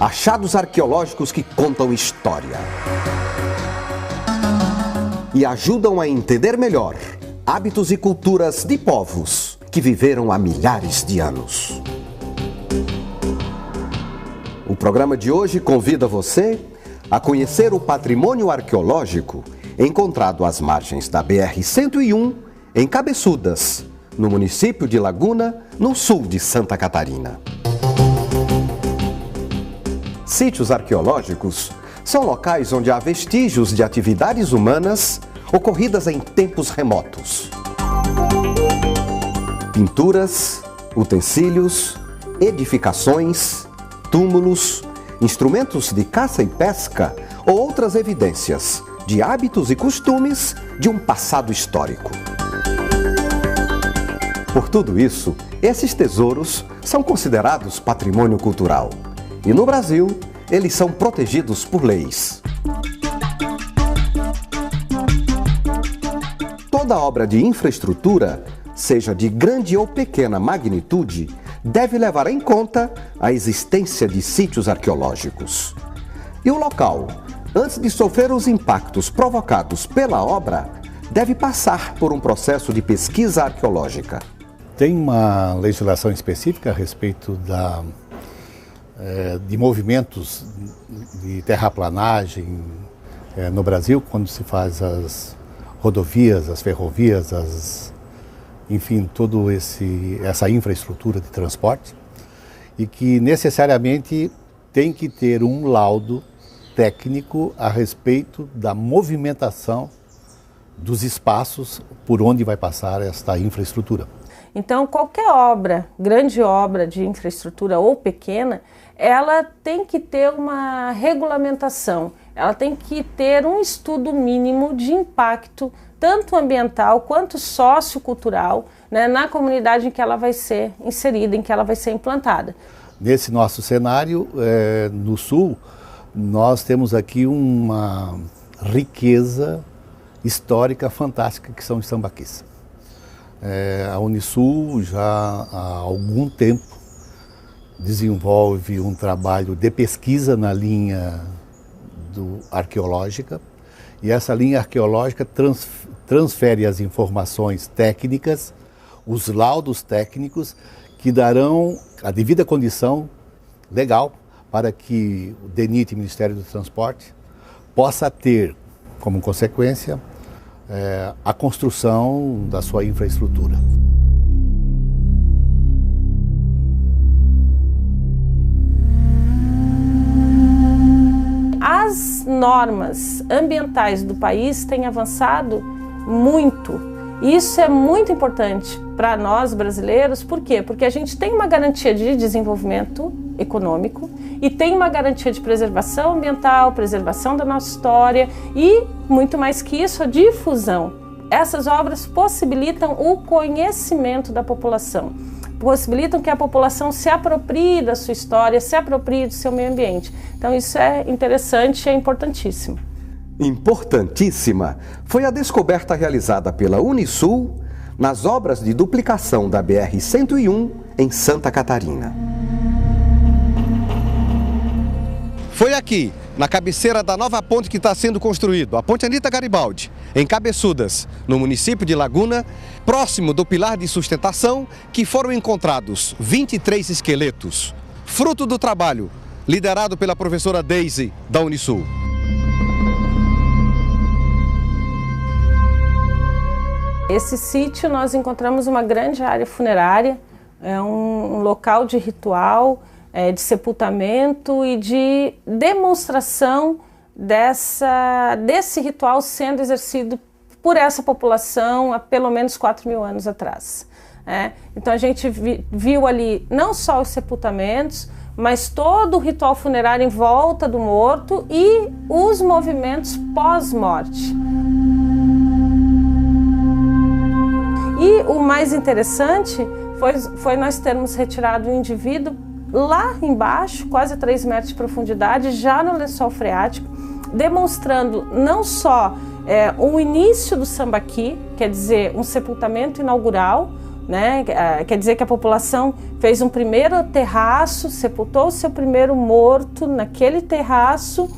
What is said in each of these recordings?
Achados arqueológicos que contam história e ajudam a entender melhor hábitos e culturas de povos que viveram há milhares de anos. O programa de hoje convida você a conhecer o patrimônio arqueológico encontrado às margens da BR-101, em Cabeçudas, no município de Laguna, no sul de Santa Catarina. Sítios arqueológicos são locais onde há vestígios de atividades humanas ocorridas em tempos remotos. Pinturas, utensílios, edificações, túmulos, instrumentos de caça e pesca ou outras evidências de hábitos e costumes de um passado histórico. Por tudo isso, esses tesouros são considerados patrimônio cultural. E no Brasil, eles são protegidos por leis. Toda obra de infraestrutura, seja de grande ou pequena magnitude, deve levar em conta a existência de sítios arqueológicos. E o local, antes de sofrer os impactos provocados pela obra, deve passar por um processo de pesquisa arqueológica. Tem uma legislação específica a respeito de movimentos de terraplanagem no Brasil, quando se faz as rodovias, as ferrovias, enfim, toda essa infraestrutura de transporte, e que necessariamente tem que ter um laudo técnico a respeito da movimentação dos espaços por onde vai passar esta infraestrutura. Então, qualquer obra, grande obra de infraestrutura ou pequena, ela tem que ter uma regulamentação, ela tem que ter um estudo mínimo de impacto, tanto ambiental quanto sociocultural, né, na comunidade em que ela vai ser inserida, em que ela vai ser implantada. Nesse nosso cenário, no Sul, nós temos aqui uma riqueza histórica fantástica que são os sambaquis. A Unisul já há algum tempo desenvolve um trabalho de pesquisa na linha arqueológica, e essa linha arqueológica transfere as informações técnicas, os laudos técnicos que darão a devida condição legal para que o DENIT, Ministério do Transporte, possa ter como consequência a construção da sua infraestrutura. As normas ambientais do país têm avançado muito. Isso é muito importante para nós brasileiros. Por quê? Porque a gente tem uma garantia de desenvolvimento econômico e tem uma garantia de preservação ambiental, preservação da nossa história e, muito mais que isso, a difusão. Essas obras possibilitam o conhecimento da população, possibilitam que a população se aproprie da sua história, se aproprie do seu meio ambiente. Então isso é interessante e é importantíssimo. Importantíssima foi a descoberta realizada pela Unisul nas obras de duplicação da BR-101 em Santa Catarina. Foi aqui, na cabeceira da nova ponte que está sendo construída, a Ponte Anita Garibaldi, em Cabeçudas, no município de Laguna, próximo do pilar de sustentação, que foram encontrados 23 esqueletos, fruto do trabalho liderado pela professora Daisy, da Unisul. Esse sítio nós encontramos uma grande área funerária, é um local de ritual, de sepultamento e de demonstração desse ritual sendo exercido por essa população há pelo menos 4.000 anos atrás. Então a gente viu ali não só os sepultamentos, mas todo o ritual funerário em volta do morto e os movimentos pós-morte. E o mais interessante foi nós termos retirado o indivíduo lá embaixo, quase 3 metros de profundidade, já no lençol freático, demonstrando não só o início do sambaqui, quer dizer, um sepultamento inaugural, né? Quer dizer que a população fez um primeiro terraço, sepultou o seu primeiro morto naquele terraço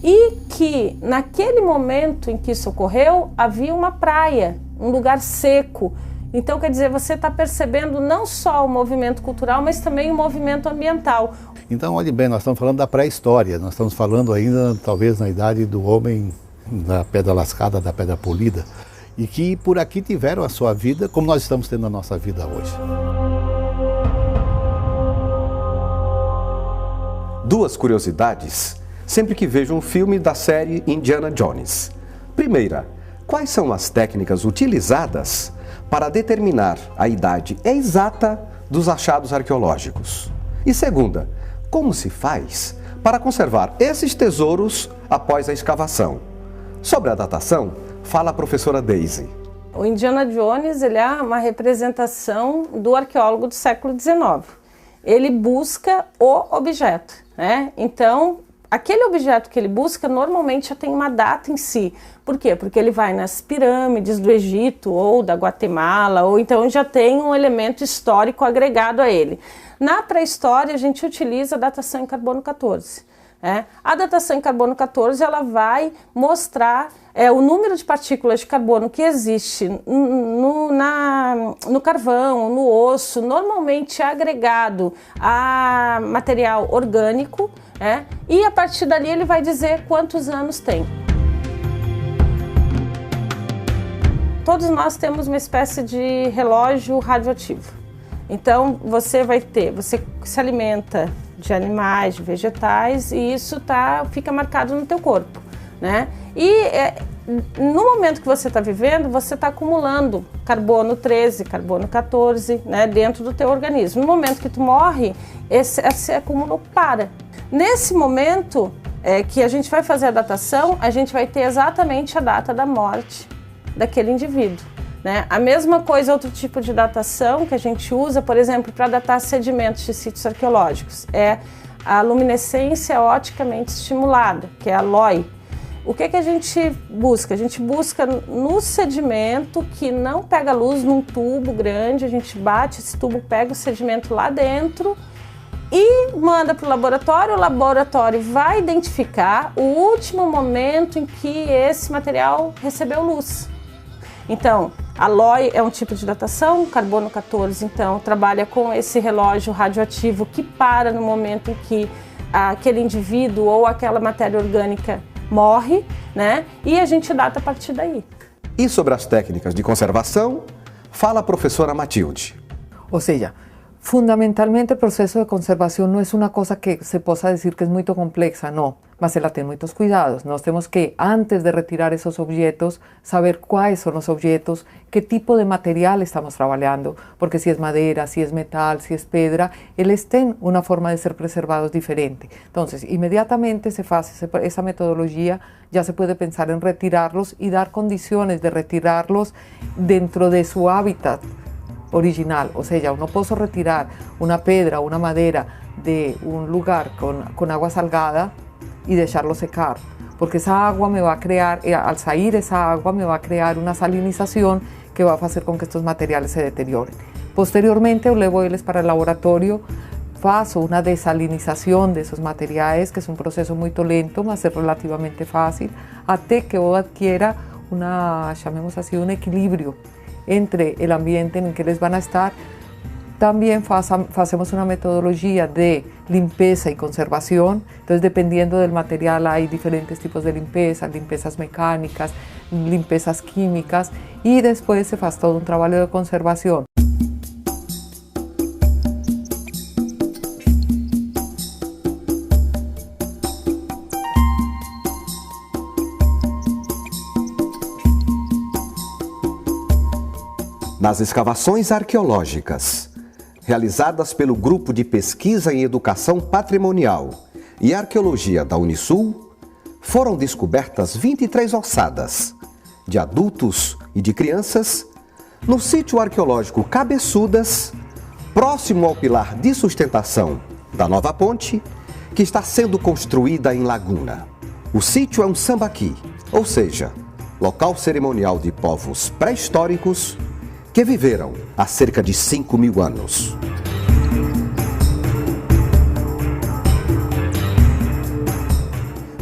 e que naquele momento em que isso ocorreu havia uma praia, um lugar seco. Então, quer dizer, você está percebendo não só o movimento cultural, mas também o movimento ambiental. Então, olhe bem, nós estamos falando da pré-história, nós estamos falando ainda, talvez, na idade do homem da pedra lascada, da pedra polida, e que por aqui tiveram a sua vida, como nós estamos tendo a nossa vida hoje. Duas curiosidades sempre que vejo um filme da série Indiana Jones. Primeira, quais são as técnicas utilizadas para determinar a idade exata dos achados arqueológicos? E segunda, como se faz para conservar esses tesouros após a escavação? Sobre a datação, fala a professora Daisy. O Indiana Jones ele é uma representação do arqueólogo do século XIX. Ele busca o objeto, né? Então, aquele objeto que ele busca normalmente já tem uma data em si. Por quê? Porque ele vai nas pirâmides do Egito ou da Guatemala, ou então já tem um elemento histórico agregado a ele. Na pré-história a gente utiliza a datação em carbono 14. A datação em carbono 14 ela vai mostrar o número de partículas de carbono que existe no carvão, no osso, normalmente agregado a material orgânico, e a partir dali ele vai dizer quantos anos tem. Todos nós temos uma espécie de relógio radioativo. Então você se alimenta de animais, de vegetais, e isso fica marcado no teu corpo, né? E no momento que você está vivendo, você está acumulando carbono 13, carbono 14, né, dentro do teu organismo. No momento que tu morre, esse acúmulo para. Nesse momento que a gente vai fazer a datação, a gente vai ter exatamente a data da morte daquele indivíduo, né? A mesma coisa, outro tipo de datação que a gente usa, por exemplo, para datar sedimentos de sítios arqueológicos, é a luminescência oticamente estimulada, que é a LOI. O que a gente busca? A gente busca no sedimento que não pega luz num tubo grande, a gente bate esse tubo, pega o sedimento lá dentro e manda para o laboratório vai identificar o último momento em que esse material recebeu luz. Então, a LOI é um tipo de datação, carbono 14, então, trabalha com esse relógio radioativo que para no momento em que aquele indivíduo ou aquela matéria orgânica morre, né? E a gente data a partir daí. E sobre as técnicas de conservação, fala a professora Matilde. Ou seja, fundamentalmente el proceso de conservación no es una cosa que se possa decir que es muy complexa, no, mas ela tem muitos cuidados. Nós temos que, antes de retirar esos objetos, saber cuáles son los objetos, qué tipo de material estamos trabajando, porque si es madera, si es metal, si es pedra, eles têm una forma de ser preservados diferente. Entonces, inmediatamente se hace esa metodología, ya se puede pensar en retirarlos y dar condiciones de retirarlos dentro de su hábitat original, o sea, yo no puedo retirar una pedra o una madera de un lugar con agua salgada y dejarlo secar, porque esa agua me va a crear, al salir esa agua me va a crear una salinización que va a hacer con que estos materiales se deterioren. Posteriormente, eu levo eles para el laboratorio, faço una desalinización de esos materiales, que es un proceso muy lento, mas es relativamente fácil, até que eu adquiera llamemos así, un equilibrio entre el ambiente en el que les van a estar. También hacemos una metodología de limpieza y conservación, entonces dependiendo del material hay diferentes tipos de limpieza, limpiezas mecánicas, limpiezas químicas, y después se hace todo un trabajo de conservación. Nas escavações arqueológicas, realizadas pelo Grupo de Pesquisa em Educação Patrimonial e Arqueologia da Unisul, foram descobertas 23 ossadas, de adultos e de crianças, no sítio arqueológico Cabeçudas, próximo ao pilar de sustentação da nova ponte, que está sendo construída em Laguna. O sítio é um sambaqui, ou seja, local cerimonial de povos pré-históricos, que viveram há cerca de 5.000 anos.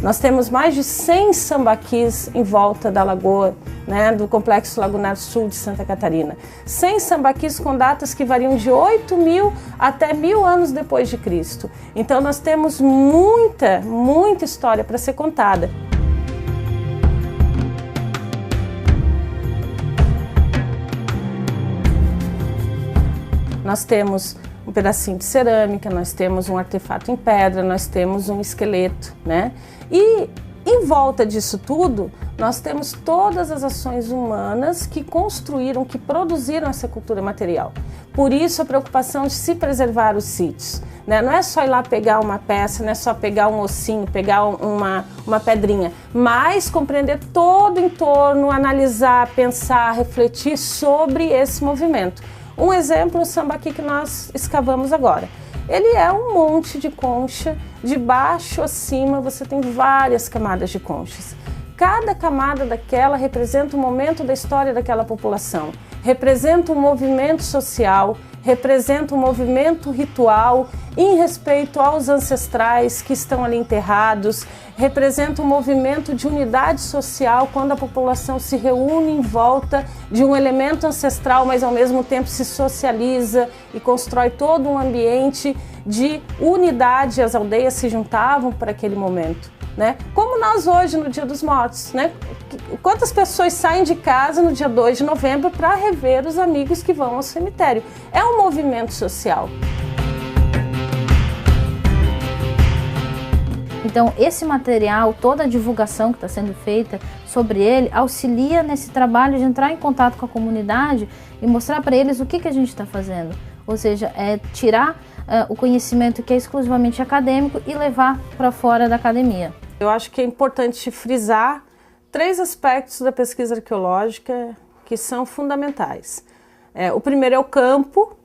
Nós temos mais de 100 sambaquis em volta da lagoa, né, do Complexo Lagunar Sul de Santa Catarina. 100 sambaquis com datas que variam de 8.000 até 1.000 anos depois de Cristo. Então nós temos muita história para ser contada. Nós temos um pedacinho de cerâmica, nós temos um artefato em pedra, nós temos um esqueleto, né? E em volta disso tudo, nós temos todas as ações humanas que construíram, que produziram essa cultura material. Por isso a preocupação de se preservar os sítios, né? Não é só ir lá pegar uma peça, não é só pegar um ossinho, pegar uma pedrinha, mas compreender todo o entorno, analisar, pensar, refletir sobre esse movimento. Um exemplo, o sambaqui que nós escavamos agora. Ele é um monte de concha, de baixo a cima você tem várias camadas de conchas. Cada camada daquela representa um momento da história daquela população, representa um movimento social, representa um movimento ritual em respeito aos ancestrais que estão ali enterrados, representa um movimento de unidade social quando a população se reúne em volta de um elemento ancestral, mas ao mesmo tempo se socializa e constrói todo um ambiente de unidade. As aldeias se juntavam para aquele momento, né? Como nós hoje no Dia dos Mortos, né? Quantas pessoas saem de casa no dia 2 de novembro para rever os amigos que vão ao cemitério? É um movimento social. Então, esse material, toda a divulgação que está sendo feita sobre ele, auxilia nesse trabalho de entrar em contato com a comunidade e mostrar para eles o que a gente está fazendo. Ou seja, é tirar o conhecimento que é exclusivamente acadêmico e levar para fora da academia. Eu acho que é importante frisar 3 aspectos da pesquisa arqueológica que são fundamentais. O primeiro é o campo,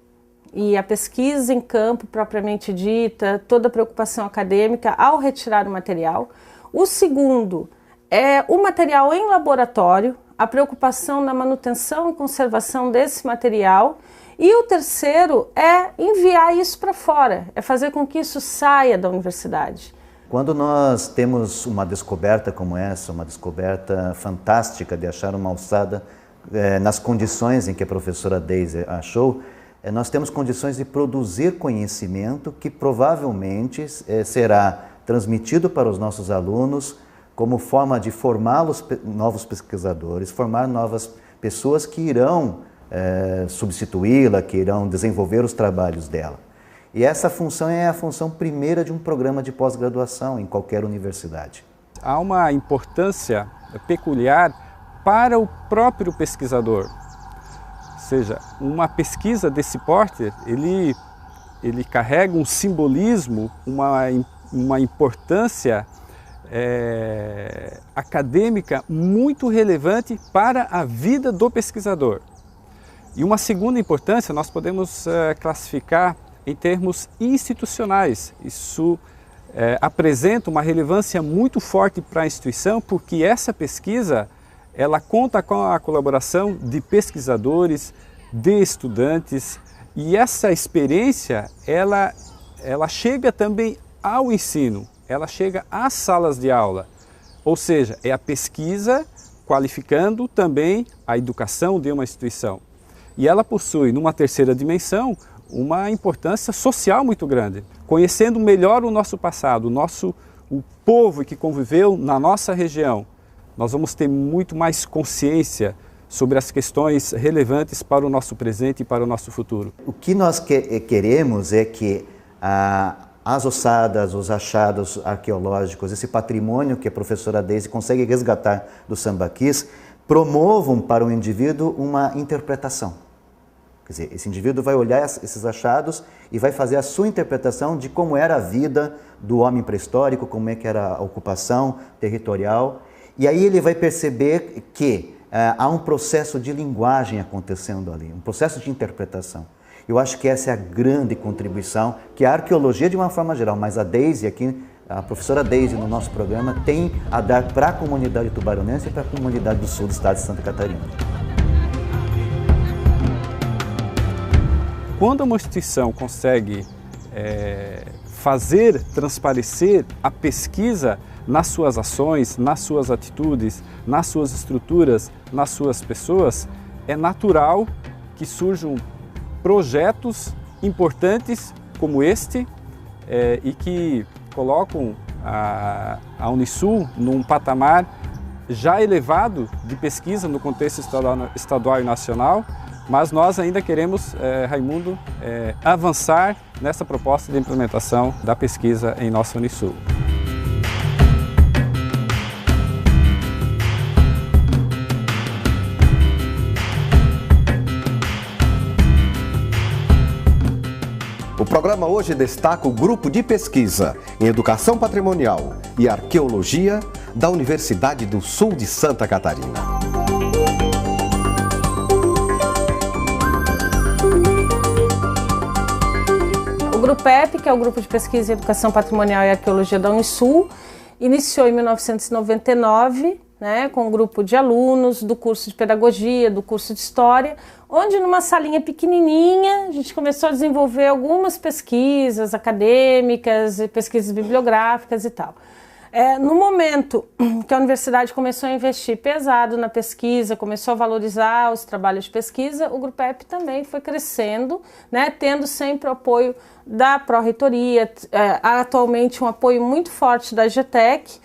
e a pesquisa em campo propriamente dita, toda a preocupação acadêmica ao retirar o material. O segundo é o material em laboratório, a preocupação na manutenção e conservação desse material. E o terceiro é enviar isso para fora, é fazer com que isso saia da universidade. Quando nós temos uma descoberta como essa, uma descoberta fantástica de achar uma alçada nas condições em que a professora Deise achou, nós temos condições de produzir conhecimento que provavelmente será transmitido para os nossos alunos como forma de formar novos pesquisadores, formar novas pessoas que irão substituí-la, que irão desenvolver os trabalhos dela. E essa função é a função primeira de um programa de pós-graduação em qualquer universidade. Há uma importância peculiar para o próprio pesquisador. Ou seja, uma pesquisa desse porte, ele carrega um simbolismo, uma importância acadêmica muito relevante para a vida do pesquisador. E uma segunda importância nós podemos classificar em termos institucionais. Isso apresenta uma relevância muito forte para a instituição, porque essa pesquisa ela conta com a colaboração de pesquisadores, de estudantes, e essa experiência ela chega também ao ensino, ela chega às salas de aula, ou seja, é a pesquisa qualificando também a educação de uma instituição. E ela possui, numa terceira dimensão, uma importância social muito grande, conhecendo melhor o nosso passado, o povo que conviveu na nossa região. Nós vamos ter muito mais consciência sobre as questões relevantes para o nosso presente e para o nosso futuro. O que nós queremos é que as ossadas, os achados arqueológicos, esse patrimônio que a professora Deise consegue resgatar dos sambaquis, promovam para o indivíduo uma interpretação. Quer dizer, esse indivíduo vai olhar esses achados e vai fazer a sua interpretação de como era a vida do homem pré-histórico, como é que era a ocupação territorial. E aí ele vai perceber que há um processo de linguagem acontecendo ali, um processo de interpretação. Eu acho que essa é a grande contribuição que a arqueologia, de uma forma geral, mas a Deise aqui, a professora Deise no nosso programa, tem a dar para a comunidade tubaronense e para a comunidade do sul do estado de Santa Catarina. quando uma instituição consegue fazer transparecer a pesquisa nas suas ações, nas suas atitudes, nas suas estruturas, nas suas pessoas, é natural que surjam projetos importantes como este e que colocam a Unisul num patamar já elevado de pesquisa no contexto estadual e nacional, mas nós ainda queremos, Raimundo, avançar nessa proposta de implementação da pesquisa em nossa Unisul. O programa hoje destaca o grupo de pesquisa em Educação Patrimonial e Arqueologia da Universidade do Sul de Santa Catarina. O GRUPEP, que é o Grupo de Pesquisa em Educação Patrimonial e Arqueologia da Unisul, iniciou em 1999, com um grupo de alunos do curso de Pedagogia, do curso de História, onde numa salinha pequenininha a gente começou a desenvolver algumas pesquisas acadêmicas, pesquisas bibliográficas e tal. No momento que a universidade começou a investir pesado na pesquisa, começou a valorizar os trabalhos de pesquisa, o GRUPEP também foi crescendo, tendo sempre o apoio da Pró-Reitoria, atualmente um apoio muito forte da GTEC,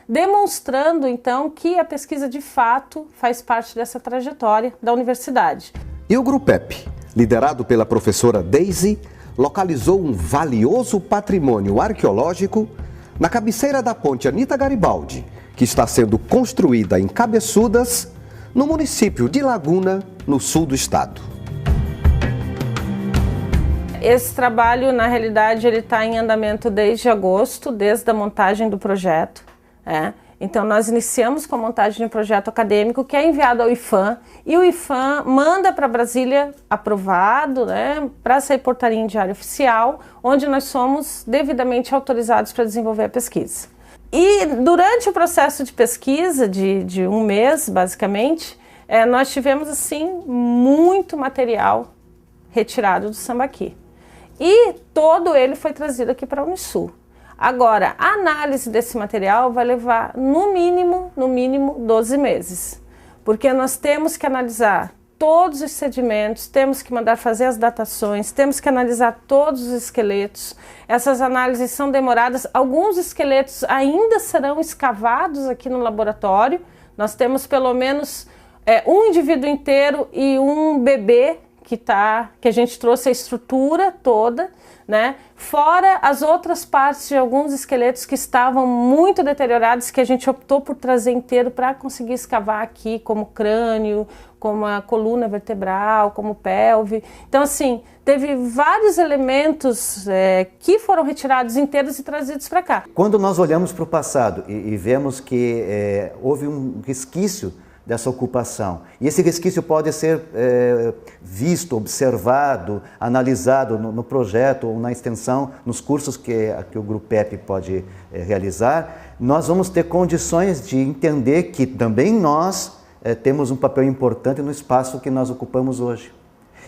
demonstrando então que a pesquisa de fato faz parte dessa trajetória da universidade. E o GRUPEP, liderado pela professora Deise, localizou um valioso patrimônio arqueológico na cabeceira da ponte Anita Garibaldi, que está sendo construída em Cabeçudas, no município de Laguna, no sul do estado. Esse trabalho, na realidade, ele está em andamento desde agosto, desde a montagem do projeto. Então, nós iniciamos com a montagem de um projeto acadêmico que é enviado ao IPHAN, e o IPHAN manda para Brasília aprovado, para sair portaria em diário oficial, onde nós somos devidamente autorizados para desenvolver a pesquisa. E durante o processo de pesquisa, de um mês, basicamente, nós tivemos, assim, muito material retirado do Sambaqui. E todo ele foi trazido aqui para a Unisul. Agora, a análise desse material vai levar, no mínimo 12 meses. Porque nós temos que analisar todos os sedimentos, temos que mandar fazer as datações, temos que analisar todos os esqueletos. Essas análises são demoradas, alguns esqueletos ainda serão escavados aqui no laboratório. Nós temos pelo menos um indivíduo inteiro e um bebê que a gente trouxe a estrutura toda, fora as outras partes de alguns esqueletos que estavam muito deteriorados, que a gente optou por trazer inteiro para conseguir escavar aqui, como crânio, como a coluna vertebral, como pelve. Então, assim, teve vários elementos que foram retirados inteiros e trazidos para cá. Quando nós olhamos para o passado e vemos que houve um resquício dessa ocupação, e esse resquício pode ser visto, observado, analisado no projeto ou na extensão, nos cursos que o GRUPEP pode realizar, nós vamos ter condições de entender que também nós temos um papel importante no espaço que nós ocupamos hoje.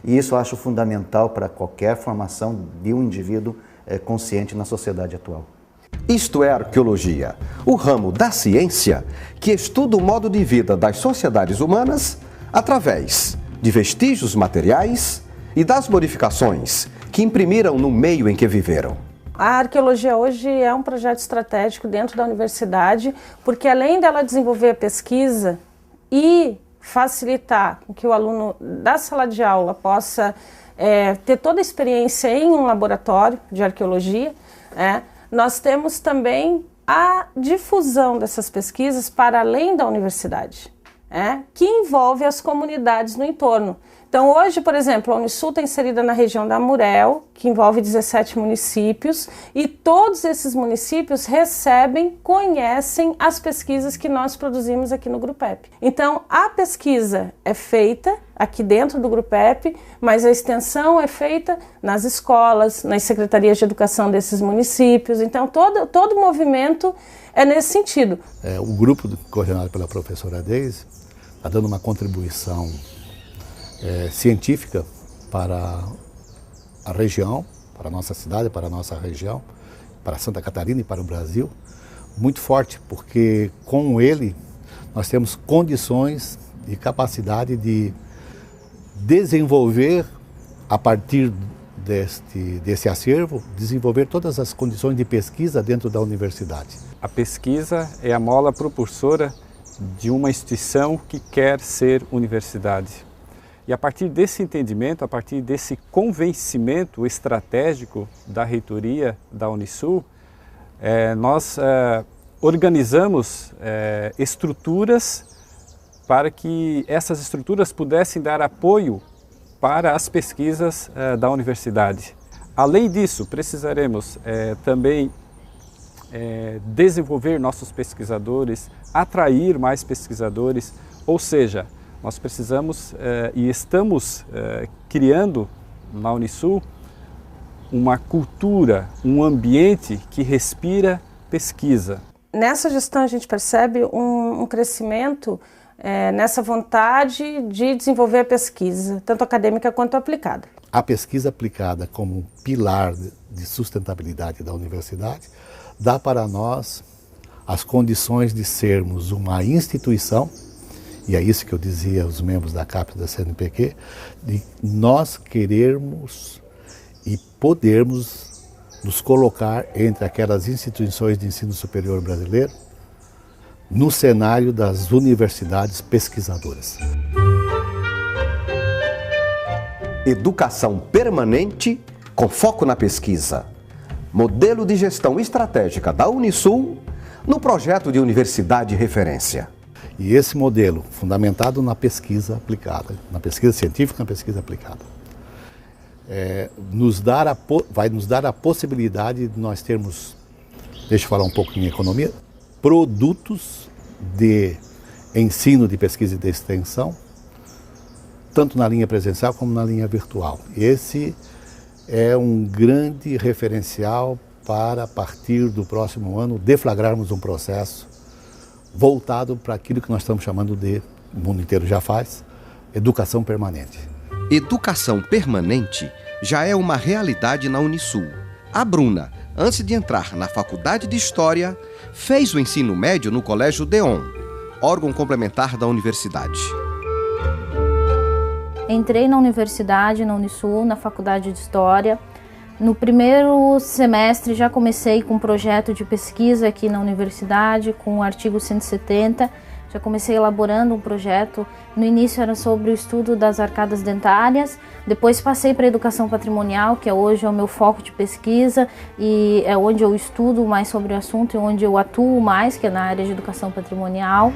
E isso eu acho fundamental para qualquer formação de um indivíduo consciente na sociedade atual. Isto é arqueologia, o ramo da ciência que estuda o modo de vida das sociedades humanas através de vestígios materiais e das modificações que imprimiram no meio em que viveram. A arqueologia hoje é um projeto estratégico dentro da universidade, porque além dela desenvolver a pesquisa e facilitar que o aluno da sala de aula possa ter toda a experiência em um laboratório de arqueologia, nós temos também a difusão dessas pesquisas para além da universidade, que envolve as comunidades no entorno. Então hoje, por exemplo, a Unisul está inserida na região da Amurel, que envolve 17 municípios, e todos esses municípios recebem, conhecem as pesquisas que nós produzimos aqui no GRUPEP. Então a pesquisa é feita aqui dentro do GRUPEP, mas a extensão é feita nas escolas, nas secretarias de educação desses municípios. Então todo o movimento é nesse sentido. O grupo coordenado pela professora Deise está dando uma contribuição científica para a região, para a nossa cidade, para a nossa região, para Santa Catarina e para o Brasil, muito forte, porque com ele nós temos condições e capacidade de desenvolver, a partir desse acervo, desenvolver todas as condições de pesquisa dentro da universidade. A pesquisa é a mola propulsora de uma instituição que quer ser universidade. E a partir desse entendimento, a partir desse convencimento estratégico da reitoria da Unisul, nós organizamos estruturas para que essas estruturas pudessem dar apoio para as pesquisas da universidade. Além disso, precisaremos também desenvolver nossos pesquisadores, atrair mais pesquisadores, ou seja, nós precisamos e estamos criando na Unisul uma cultura, um ambiente que respira pesquisa. Nessa gestão a gente percebe um crescimento nessa vontade de desenvolver a pesquisa, tanto acadêmica quanto aplicada. A pesquisa aplicada como um pilar de sustentabilidade da universidade dá para nós as condições de sermos uma instituição, e é isso que eu dizia aos membros da CAPES da CNPq, de nós querermos e podermos nos colocar entre aquelas instituições de ensino superior brasileiro no cenário das universidades pesquisadoras. Educação permanente com foco na pesquisa. Modelo de gestão estratégica da Unisul no projeto de universidade referência. E esse modelo, fundamentado na pesquisa aplicada, na pesquisa científica e na pesquisa aplicada, vai nos dar a possibilidade de nós termos, deixa eu falar um pouco em economia, produtos de ensino de pesquisa e de extensão, tanto na linha presencial como na linha virtual. Esse é um grande referencial para, a partir do próximo ano, deflagrarmos um processo voltado para aquilo que nós estamos chamando de, o mundo inteiro já faz, educação permanente. Educação permanente já é uma realidade na Unisul. A Bruna, antes de entrar na Faculdade de História, fez o ensino médio no Colégio Deon, órgão complementar da universidade. Entrei na universidade, na Unisul, na Faculdade de História. No primeiro semestre já comecei com um projeto de pesquisa aqui na universidade, com o artigo 170. Já comecei elaborando um projeto. No início era sobre o estudo das arcadas dentárias, depois passei para a educação patrimonial, que hoje é o meu foco de pesquisa e é onde eu estudo mais sobre o assunto e onde eu atuo mais, que é na área de educação patrimonial.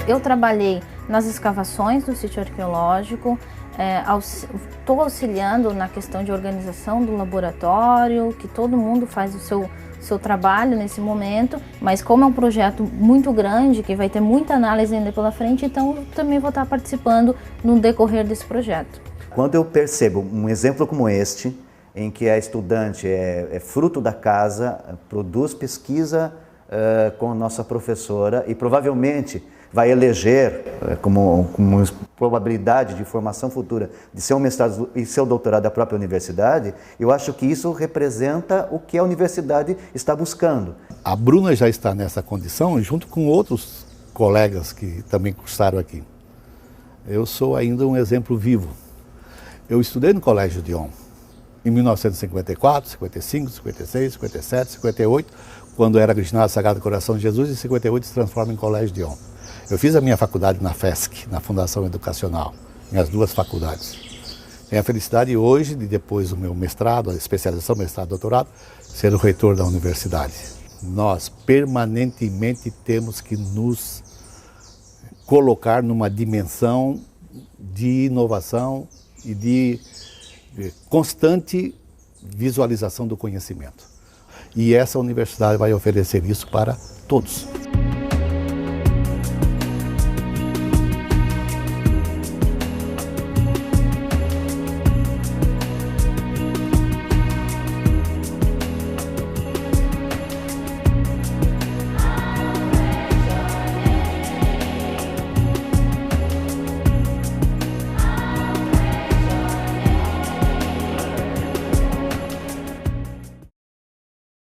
Eu trabalhei nas escavações do sítio arqueológico, estou auxiliando na questão de organização do laboratório, que todo mundo faz o seu trabalho nesse momento, mas como é um projeto muito grande, que vai ter muita análise ainda pela frente, então eu também vou estar participando no decorrer desse projeto. Quando eu percebo um exemplo como este, em que a estudante é fruto da casa, produz pesquisa com a nossa professora e provavelmente vai eleger como probabilidade de formação futura de ser um mestrado e seu doutorado da própria universidade, eu acho que isso representa o que a universidade está buscando. A Bruna já está nessa condição junto com outros colegas que também cursaram aqui. Eu sou ainda um exemplo vivo. Eu estudei no Colégio Deon em 1954, 55, 56, 57, 58, quando era Ginásio Sagrado Coração de Jesus, e em 58 se transforma em Colégio Deon. Eu fiz a minha faculdade na FESC, na Fundação Educacional, minhas duas faculdades. Tenho a felicidade hoje de, depois do meu mestrado, a especialização, mestrado, doutorado, ser o reitor da universidade. Nós permanentemente temos que nos colocar numa dimensão de inovação e de constante visualização do conhecimento. E essa universidade vai oferecer isso para todos.